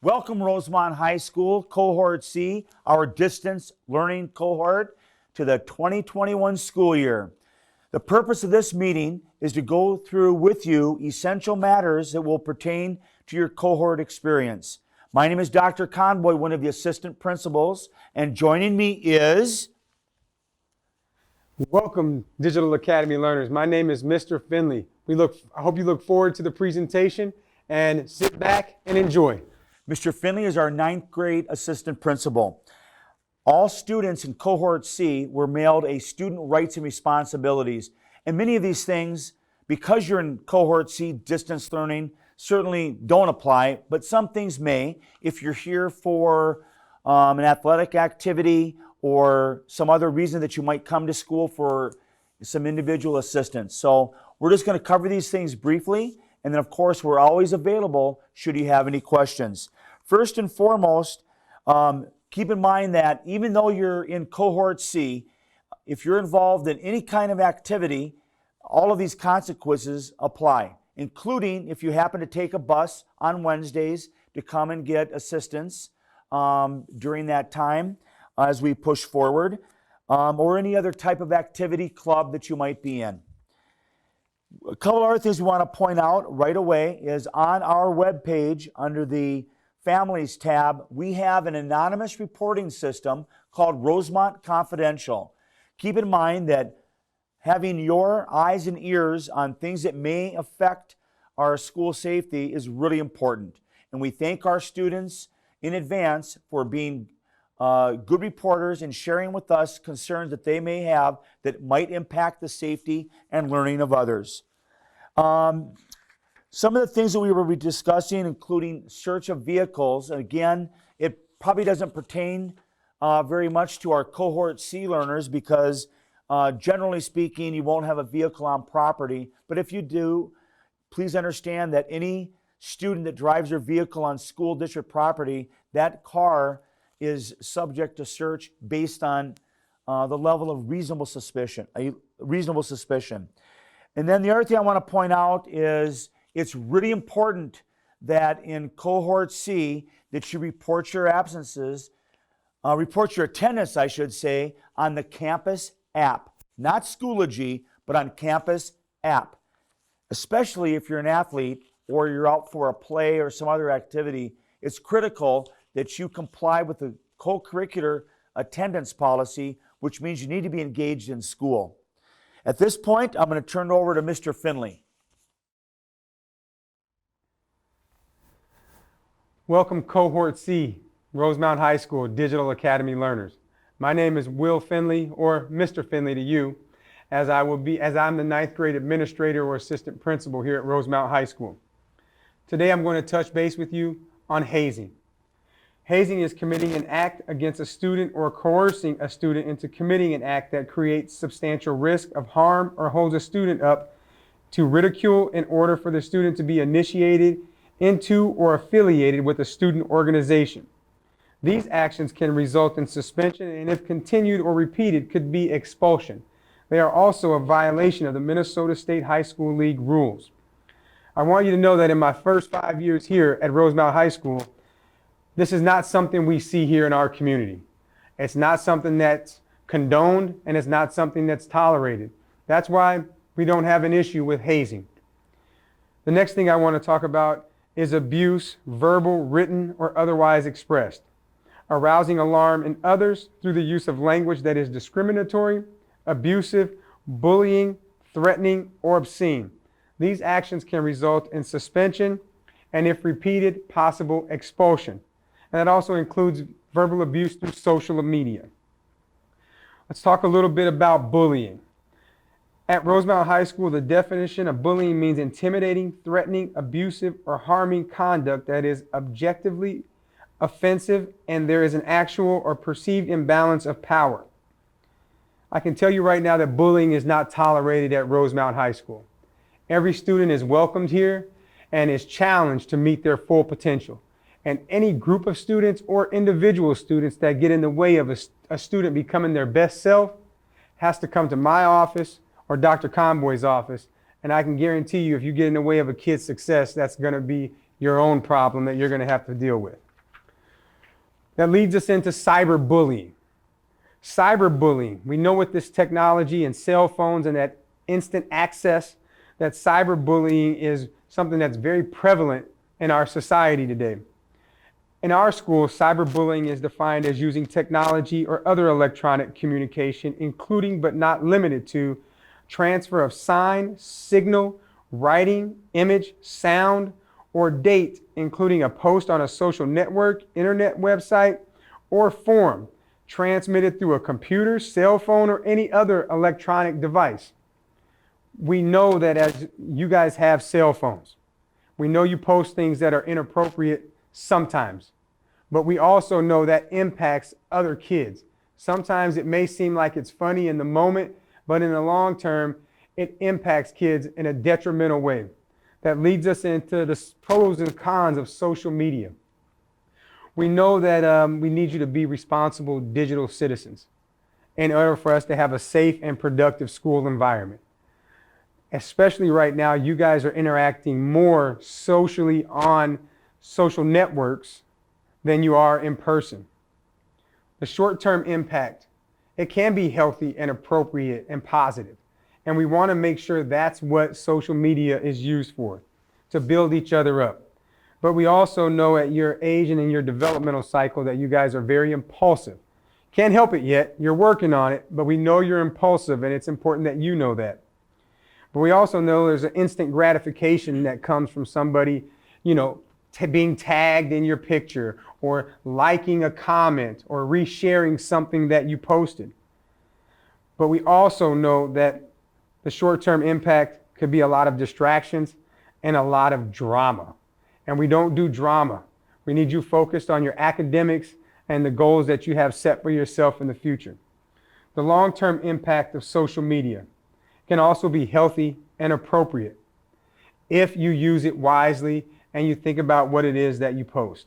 Welcome Rosemont High School, Cohort C, our distance learning cohort, to the 2021 school year. The purpose of this meeting is to go through with you essential matters that will pertain to your cohort experience. My name is Dr. Conboy, one of the assistant principals, and joining me is... Welcome, Digital Academy learners. My name is Mr. Finley. I hope you look forward to the presentation and sit back and enjoy. Mr. Finley is our 9th grade assistant principal. All students in Cohort C were mailed a student rights and responsibilities. And many of these things, because you're in Cohort C distance learning, certainly don't apply, but some things may. If you're here for an athletic activity or some other reason that you might come to school for some individual assistance. So we're just going to cover these things briefly. And then, of course, we're always available should you have any questions. First and foremost, keep in mind that even though you're in Cohort C, if you're involved in any kind of activity, all of these consequences apply, including if you happen to take a bus on Wednesdays to come and get assistance during that time as we push forward, or any other type of activity club that you might be in. A couple other things we want to point out right away is on our webpage under the Families tab, we have an anonymous reporting system called Rosemont Confidential. Keep in mind that having your eyes and ears on things that may affect our school safety is really important. And we thank our students in advance for being good reporters and sharing with us concerns that they may have that might impact the safety and learning of others. Some of the things that we will be discussing, including search of vehicles, and again, it probably doesn't pertain very much to our Cohort C learners because generally speaking, you won't have a vehicle on property. But if you do, please understand that any student that drives their vehicle on school district property, that car is subject to search based on the level of reasonable suspicion. And then the other thing I want to point out is it's really important that in Cohort C that you report your absences, report your attendance, I should say, on the campus app. Not Schoology, but on campus app. Especially if you're an athlete or you're out for a play or some other activity, it's critical that you comply with the co-curricular attendance policy, which means you need to be engaged in school. At this point, I'm going to turn it over to Mr. Finley. Welcome, Cohort C, Rosemont High School Digital Academy learners. My name is Will Finley, or Mr. Finley to you, as I'm the 9th grade administrator or assistant principal here at Rosemont High School. Today I'm going to touch base with you on hazing. Hazing is committing an act against a student or coercing a student into committing an act that creates substantial risk of harm or holds a student up to ridicule in order for the student to be initiated into or affiliated with a student organization. These actions can result in suspension and if continued or repeated could be expulsion. They are also a violation of the Minnesota State High School League rules. I want you to know that in my first 5 years here at Rosemont High School, this is not something we see here in our community. It's not something that's condoned and it's not something that's tolerated. That's why we don't have an issue with hazing. The next thing I want to talk about is abuse, verbal, written, or otherwise expressed. Arousing alarm in others through the use of language that is discriminatory, abusive, bullying, threatening, or obscene. These actions can result in suspension and, if repeated, possible expulsion. And that also includes verbal abuse through social media. Let's talk a little bit about bullying. At Rosemont High School, the definition of bullying means intimidating, threatening, abusive, or harming conduct that is objectively offensive and there is an actual or perceived imbalance of power. I can tell you right now that bullying is not tolerated at Rosemont High School. Every student is welcomed here and is challenged to meet their full potential. And any group of students or individual students that get in the way of a student becoming their best self has to come to my office or Dr. Conboy's office. And I can guarantee you, if you get in the way of a kid's success, that's going to be your own problem that you're going to have to deal with. That leads us into cyberbullying. Cyberbullying, we know with this technology and cell phones and that instant access, that cyberbullying is something that's very prevalent in our society today. In our school, cyberbullying is defined as using technology or other electronic communication, including but not limited to transfer of sign, signal, writing, image, sound, or date, including a post on a social network, internet website, or forum, transmitted through a computer, cell phone, or any other electronic device. We know that as you guys have cell phones, we know you post things that are inappropriate sometimes, but we also know that impacts other kids. Sometimes it may seem like it's funny in the moment, but in the long term, it impacts kids in a detrimental way. That leads us into the pros and cons of social media. We know that we need you to be responsible digital citizens in order for us to have a safe and productive school environment. Especially right now, you guys are interacting more socially on social networks than you are in person. The short-term impact, it can be healthy and appropriate and positive. And we want to make sure that's what social media is used for, to build each other up. But we also know at your age and in your developmental cycle that you guys are very impulsive. Can't help it yet, you're working on it, but we know you're impulsive and it's important that you know that. But we also know there's an instant gratification that comes from somebody, being tagged in your picture or liking a comment or resharing something that you posted. But we also know that the short-term impact could be a lot of distractions and a lot of drama. And we don't do drama. We need you focused on your academics and the goals that you have set for yourself in the future. The long-term impact of social media can also be healthy and appropriate if you use it wisely and you think about what it is that you post.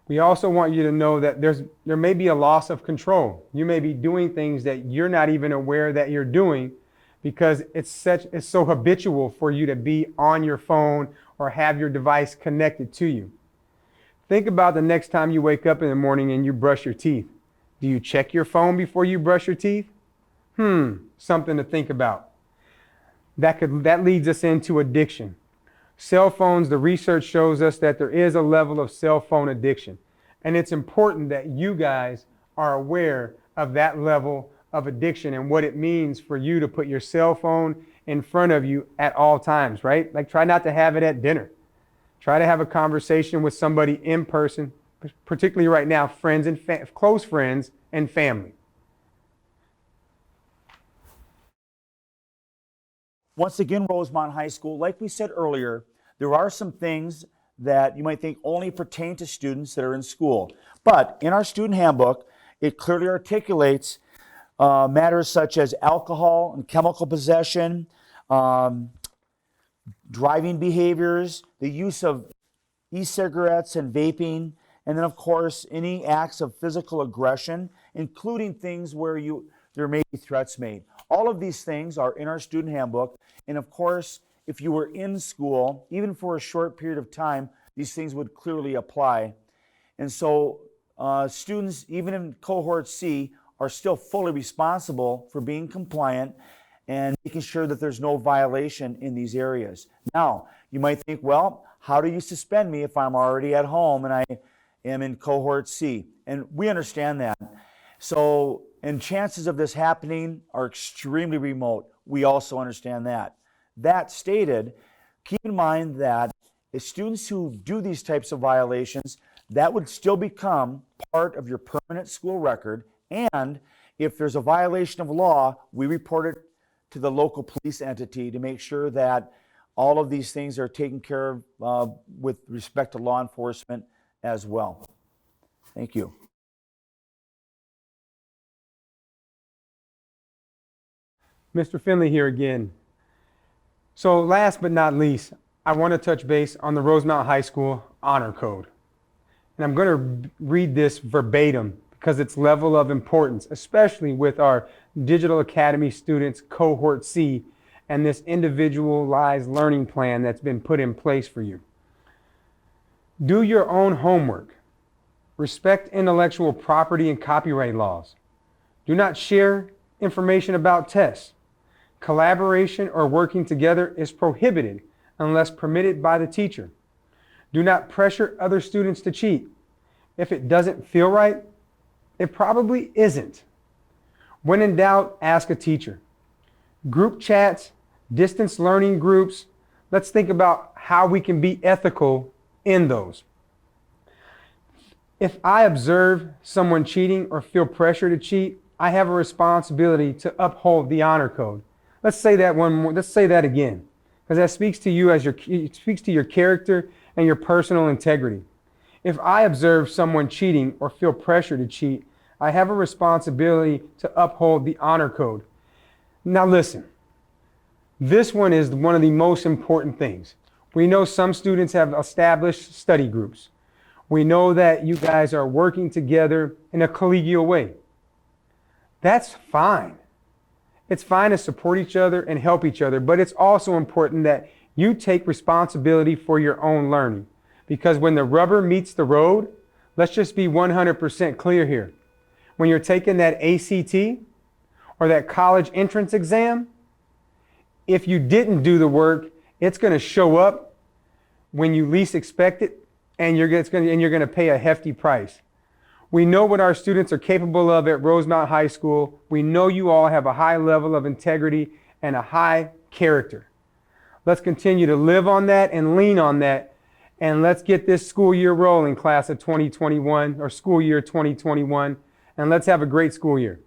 We also want you to know that there may be a loss of control. You may be doing things that you're not even aware that you're doing because it's so habitual for you to be on your phone or have your device connected to you. Think about the next time you wake up in the morning and you brush your teeth. Do you check your phone before you brush your teeth? Something to think about. That leads us into addiction. Cell phones, the research shows us that there is a level of cell phone addiction. And it's important that you guys are aware of that level of addiction and what it means for you to put your cell phone in front of you at all times, right? Like try not to have it at dinner. Try to have a conversation with somebody in person, particularly right now, friends and close friends and family. Once again, Rosemont High School, like we said earlier, there are some things that you might think only pertain to students that are in school. But in our student handbook, it clearly articulates matters such as alcohol and chemical possession, driving behaviors, the use of e-cigarettes and vaping, and then of course any acts of physical aggression, including things where there may be threats made. All of these things are in our student handbook, and of course if you were in school, even for a short period of time, these things would clearly apply. And so students, even in cohort C, are still fully responsible for being compliant and making sure that there's no violation in these areas. Now, you might think, well, how do you suspend me if I'm already at home and I am in cohort C? And we understand that. So, and chances of this happening are extremely remote. We also understand that. That stated, keep in mind that if students who do these types of violations, that would still become part of your permanent school record. And if there's a violation of law, we report it to the local police entity to make sure that all of these things are taken care of with respect to law enforcement as well. Thank you. Mr. Finley here again. So last but not least, I want to touch base on the Rosemount High School Honor Code. And I'm going to read this verbatim because its level of importance, especially with our Digital Academy students, Cohort C, and this individualized learning plan that's been put in place for you. Do your own homework. Respect intellectual property and copyright laws. Do not share information about tests. Collaboration or working together is prohibited unless permitted by the teacher. Do not pressure other students to cheat. If it doesn't feel right, it probably isn't. When in doubt, ask a teacher. Group chats, distance learning groups, let's think about how we can be ethical in those. If I observe someone cheating or feel pressure to cheat, I have a responsibility to uphold the honor code. Let's say that one more. Let's say that again, because that speaks to you it speaks to your character and your personal integrity. If I observe someone cheating or feel pressure to cheat, I have a responsibility to uphold the honor code. Now listen, this one is one of the most important things. We know some students have established study groups. We know that you guys are working together in a collegial way. That's fine. It's fine to support each other and help each other, but it's also important that you take responsibility for your own learning. Because when the rubber meets the road, let's just be 100% clear here. When you're taking that ACT or that college entrance exam, if you didn't do the work, it's going to show up when you least expect it, and you're going to pay a hefty price. We know what our students are capable of at Rosemount High School. We know you all have a high level of integrity and a high character. Let's continue to live on that and lean on that, and let's get this school year rolling, class of 2021, or school year 2021, and let's have a great school year.